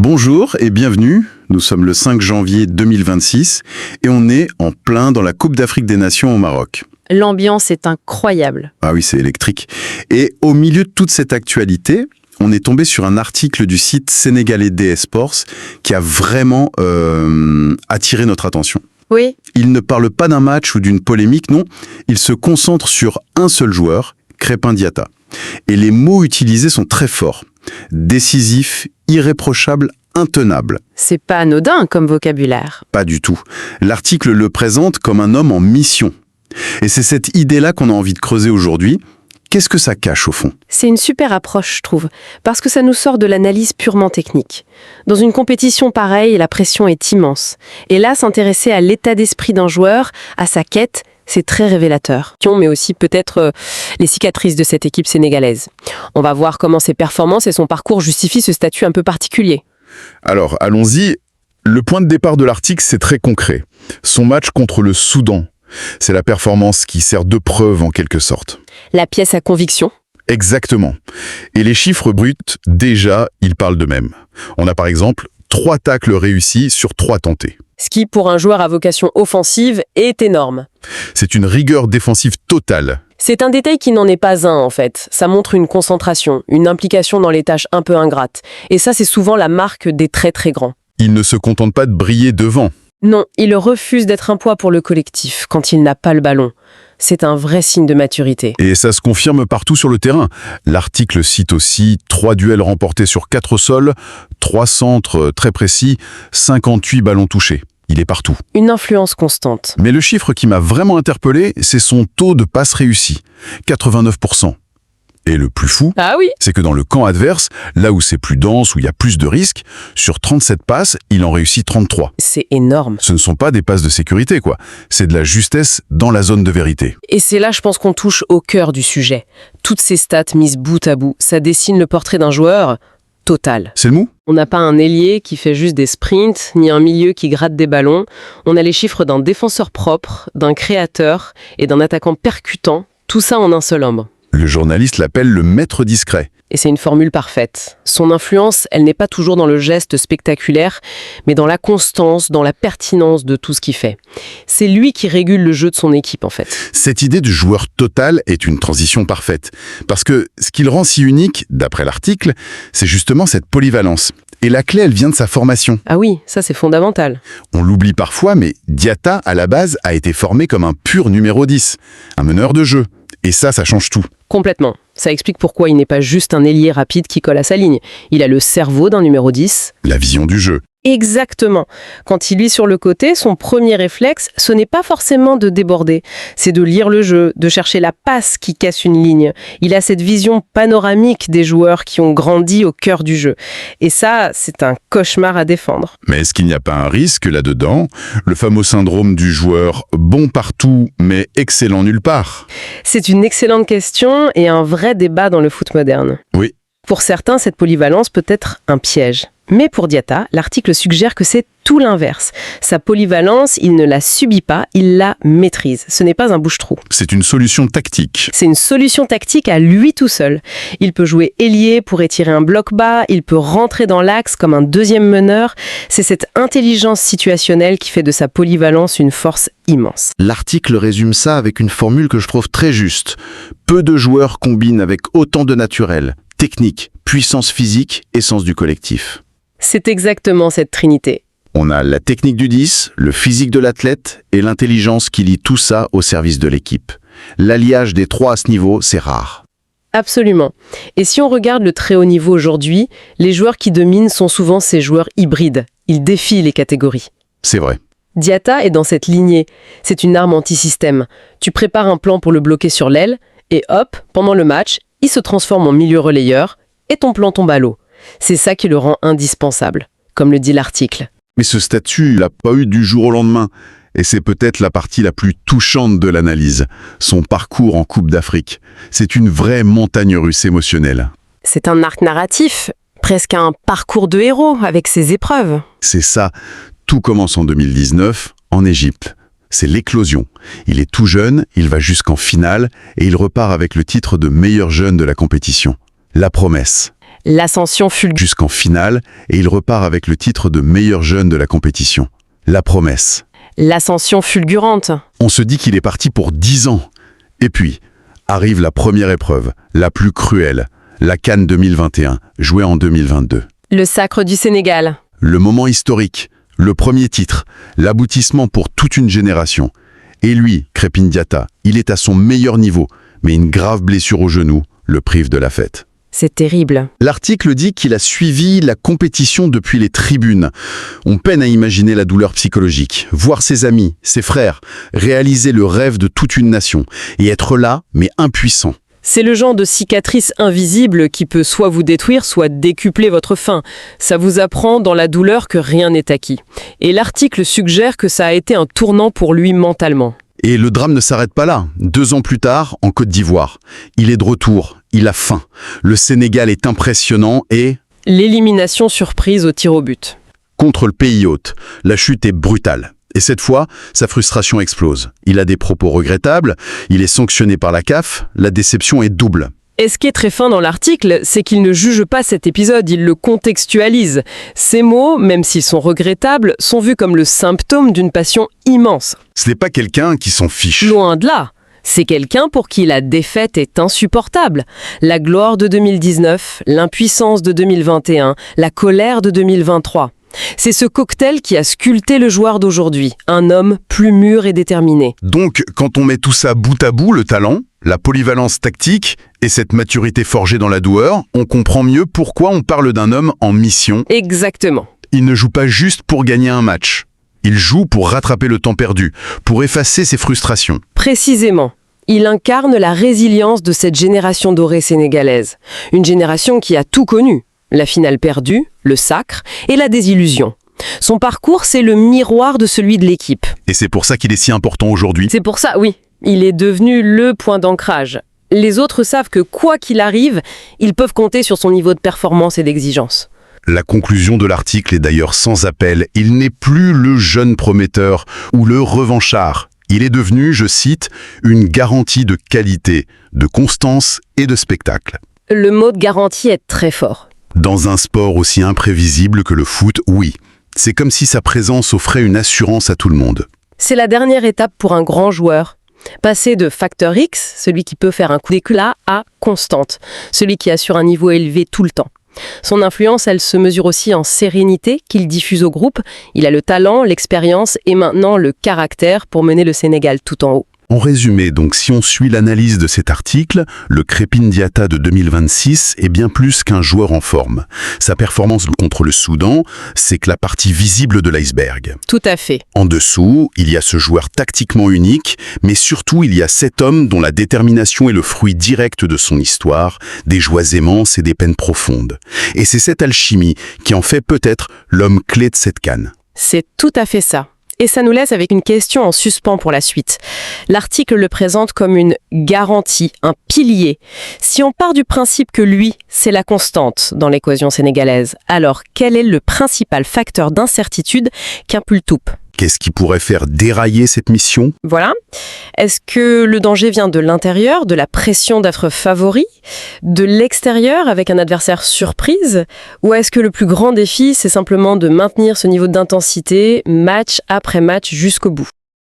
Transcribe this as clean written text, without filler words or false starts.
Bonjour et bienvenue, nous sommes le 5 janvier 2026 et on est en plein dans la Coupe d'Afrique des Nations au Maroc. L'ambiance est incroyable. Ah oui, c'est électrique. Et au milieu de toute cette actualité, on est tombé sur un article du site sénégalais DS Sports qui a vraiment attiré notre attention. Oui, Il ne parle pas d'un match ou d'une polémique, non, il se concentre sur un seul joueur, Crépin Diatta. Et les mots utilisés sont très forts. Décisif, irréprochable, intenable. c'est pas anodin comme vocabulaire. Pas du tout. L'article le présente comme un homme en mission. Et c'est cette idée-là qu'on a envie de creuser aujourd'hui. Qu'est-ce que ça cache au fond? C'est une super approche, je trouve, parce que ça nous sort de l'analyse purement technique. Dans une compétition pareille, la pression est immense. Et là, s'intéresser à l'état d'esprit d'un joueur, à sa quête, c'est très révélateur. Mais aussi peut-être les cicatrices de cette équipe sénégalaise. On va voir comment ses performances et son parcours justifient ce statut un peu particulier. Alors, allons-y. Le point de départ de l'article, c'est très concret. Son match contre le Soudan. C'est la performance qui sert de preuve en quelque sorte. La pièce à conviction. Exactement. Et les chiffres bruts, déjà, ils parlent d'eux-mêmes. On a par exemple 3 tacles réussis sur 3 tentés. Ce qui, pour un joueur à vocation offensive, est énorme. C'est une rigueur défensive totale. C'est un détail qui n'en est pas un, en fait. Ça montre une concentration, une implication dans les tâches un peu ingrates. Et ça, c'est souvent la marque des très très grands. Il ne se contente pas de briller devant. Non, il refuse d'être un poids pour le collectif quand il n'a pas le ballon. C'est un vrai signe de maturité. Et ça se confirme partout sur le terrain. L'article cite aussi 3 duels remportés sur 4 sols, 3 centres très précis, 58 ballons touchés. Il est partout. Une influence constante. Mais le chiffre qui m'a vraiment interpellé, c'est son taux de passes réussies, 89%. Et le plus fou, Ah oui, c'est que dans le camp adverse, là où c'est plus dense, où il y a plus de risques, sur 37 passes, il en réussit 33. c'est énorme. Ce ne sont pas des passes de sécurité, quoi. C'est de la justesse dans la zone de vérité. Et c'est là, je pense qu'on touche au cœur du sujet. Toutes ces stats mises bout à bout, ça dessine le portrait d'un joueur total. C'est le mou? On n'a pas un ailier qui fait juste des sprints, ni un milieu qui gratte des ballons. On a les chiffres d'un défenseur propre, d'un créateur et d'un attaquant percutant, tout ça en un seul homme. Le journaliste l'appelle le maître discret. Et c'est une formule parfaite. Son influence, elle n'est pas toujours dans le geste spectaculaire, mais dans la constance, dans la pertinence de tout ce qu'il fait. C'est lui qui régule le jeu de son équipe, en fait. Cette idée de joueur total est une transition parfaite. Parce que ce qui le rend si unique, d'après l'article, c'est justement cette polyvalence. Et la clé, elle vient de sa formation. Ah oui, ça c'est fondamental. On l'oublie parfois, mais Diatta, à la base, a été formé comme un pur numéro 10, un meneur de jeu. Et ça change tout. Complètement. Ça explique pourquoi il n'est pas juste un ailier rapide qui colle à sa ligne. Il a le cerveau d'un numéro 10. La vision du jeu. Exactement. Quand il est sur le côté, son premier réflexe, ce n'est pas forcément de déborder. C'est de lire le jeu, de chercher la passe qui casse une ligne. Il a cette vision panoramique des joueurs qui ont grandi au cœur du jeu. Et ça, c'est un cauchemar à défendre. Mais est-ce qu'il n'y a pas un risque là-dedans? Le fameux syndrome du joueur bon partout, mais excellent nulle part. C'est une excellente question et un vrai débat dans le foot moderne. Oui. Pour certains, cette polyvalence peut être un piège. Mais pour Diatta, l'article suggère que c'est tout l'inverse. Sa polyvalence, il ne la subit pas, il la maîtrise. Ce n'est pas un bouche-trou. C'est une solution tactique. C'est une solution tactique à lui tout seul. Il peut jouer ailier pour étirer un bloc bas, il peut rentrer dans l'axe comme un deuxième meneur. C'est cette intelligence situationnelle qui fait de sa polyvalence une force immense. L'article résume ça avec une formule que je trouve très juste. Peu de joueurs combinent avec autant de naturel, technique, puissance physique et sens du collectif. C'est exactement cette trinité. On a la technique du 10, le physique de l'athlète et l'intelligence qui lie tout ça au service de l'équipe. L'alliage des 3 à ce niveau, c'est rare. Absolument. Et si on regarde le très haut niveau aujourd'hui, les joueurs qui dominent sont souvent ces joueurs hybrides. Ils défient les catégories. C'est vrai. Diatta est dans cette lignée. C'est une arme anti-système. Tu prépares un plan pour le bloquer sur l'aile, et hop, pendant le match, il se transforme en milieu relayeur, et ton plan tombe à l'eau. C'est ça qui le rend indispensable, comme le dit l'article. Mais ce statut, il n'a pas eu du jour au lendemain. Et c'est peut-être la partie la plus touchante de l'analyse. Son parcours en Coupe d'Afrique. C'est une vraie montagne russe émotionnelle. C'est un arc narratif, presque un parcours de héros avec ses épreuves. C'est ça. Tout commence en 2019, en Égypte. C'est l'éclosion. Il est tout jeune, il va jusqu'en finale et il repart avec le titre de meilleur jeune de la compétition. La promesse. L'ascension fulgurante. Jusqu'en finale, et il repart avec le titre de meilleur jeune de la compétition. La promesse. L'ascension fulgurante. On se dit qu'il est parti pour 10 ans. Et puis, arrive la première épreuve, la plus cruelle, la CAN 2021, jouée en 2022. Le sacre du Sénégal. Le moment historique, le premier titre, l'aboutissement pour toute une génération. Et lui, Crépin Diatta, il est à son meilleur niveau, mais une grave blessure au genou le prive de la fête. C'est terrible. L'article dit qu'il a suivi la compétition depuis les tribunes. On peine à imaginer la douleur psychologique, voir ses amis, ses frères, réaliser le rêve de toute une nation, et être là, mais impuissant. C'est le genre de cicatrice invisible qui peut soit vous détruire, soit décupler votre faim. Ça vous apprend dans la douleur que rien n'est acquis. Et l'article suggère que ça a été un tournant pour lui mentalement. Et le drame ne s'arrête pas là. 2 ans plus tard, en Côte d'Ivoire, il est de retour, il a faim. Le Sénégal est impressionnant et... L'élimination surprise au tir au but. Contre le pays hôte, la chute est brutale. Et cette fois, sa frustration explose. Il a des propos regrettables, il est sanctionné par la CAF, la déception est double. Et ce qui est très fin dans l'article, c'est qu'il ne juge pas cet épisode, il le contextualise. Ces mots, même s'ils sont regrettables, sont vus comme le symptôme d'une passion immense. Ce n'est pas quelqu'un qui s'en fiche. Loin de là. C'est quelqu'un pour qui la défaite est insupportable. La gloire de 2019, l'impuissance de 2021, la colère de 2023. C'est ce cocktail qui a sculpté le joueur d'aujourd'hui, un homme plus mûr et déterminé. Donc, quand on met tout ça bout à bout, le talent, la polyvalence tactique et cette maturité forgée dans la douleur, on comprend mieux pourquoi on parle d'un homme en mission. Exactement. Il ne joue pas juste pour gagner un match. Il joue pour rattraper le temps perdu, pour effacer ses frustrations. Précisément. Il incarne la résilience de cette génération dorée sénégalaise. Une génération qui a tout connu. La finale perdue, le sacre et la désillusion. Son parcours, c'est le miroir de celui de l'équipe. Et c'est pour ça qu'il est si important aujourd'hui. C'est pour ça, oui. Il est devenu le point d'ancrage. Les autres savent que quoi qu'il arrive, ils peuvent compter sur son niveau de performance et d'exigence. La conclusion de l'article est d'ailleurs sans appel. Il n'est plus le jeune prometteur ou le revanchard. Il est devenu, je cite, une garantie de qualité, de constance et de spectacle. Le mot de garantie est très fort. Dans un sport aussi imprévisible que le foot, oui. C'est comme si sa présence offrait une assurance à tout le monde. C'est la dernière étape pour un grand joueur. Passer de facteur X, celui qui peut faire un coup d'éclat, à constante, celui qui assure un niveau élevé tout le temps. Son influence, elle se mesure aussi en sérénité qu'il diffuse au groupe. Il a le talent, l'expérience et maintenant le caractère pour mener le Sénégal tout en haut. En résumé, donc, si on suit l'analyse de cet article, le Crépin Diatta de 2026 est bien plus qu'un joueur en forme. Sa performance contre le Soudan, c'est que la partie visible de l'iceberg. Tout à fait. En dessous, il y a ce joueur tactiquement unique, mais surtout il y a cet homme dont la détermination est le fruit direct de son histoire, des joies immenses et des peines profondes. Et c'est cette alchimie qui en fait peut-être l'homme clé de cette CAN. C'est tout à fait ça. Et ça nous laisse avec une question en suspens pour la suite. L'article le présente comme une garantie, un pilier. Si on part du principe que lui, c'est la constante dans l'équation sénégalaise, alors quel est le principal facteur d'incertitude qu'Impultoup ? Qu'est-ce qui pourrait faire dérailler cette mission ? Voilà. Est-ce que le danger vient de l'intérieur, de la pression d'être favori, de l'extérieur avec un adversaire surprise ? Ou est-ce que le plus grand défi, c'est simplement de maintenir ce niveau d'intensité, match après match, jusqu'au bout ?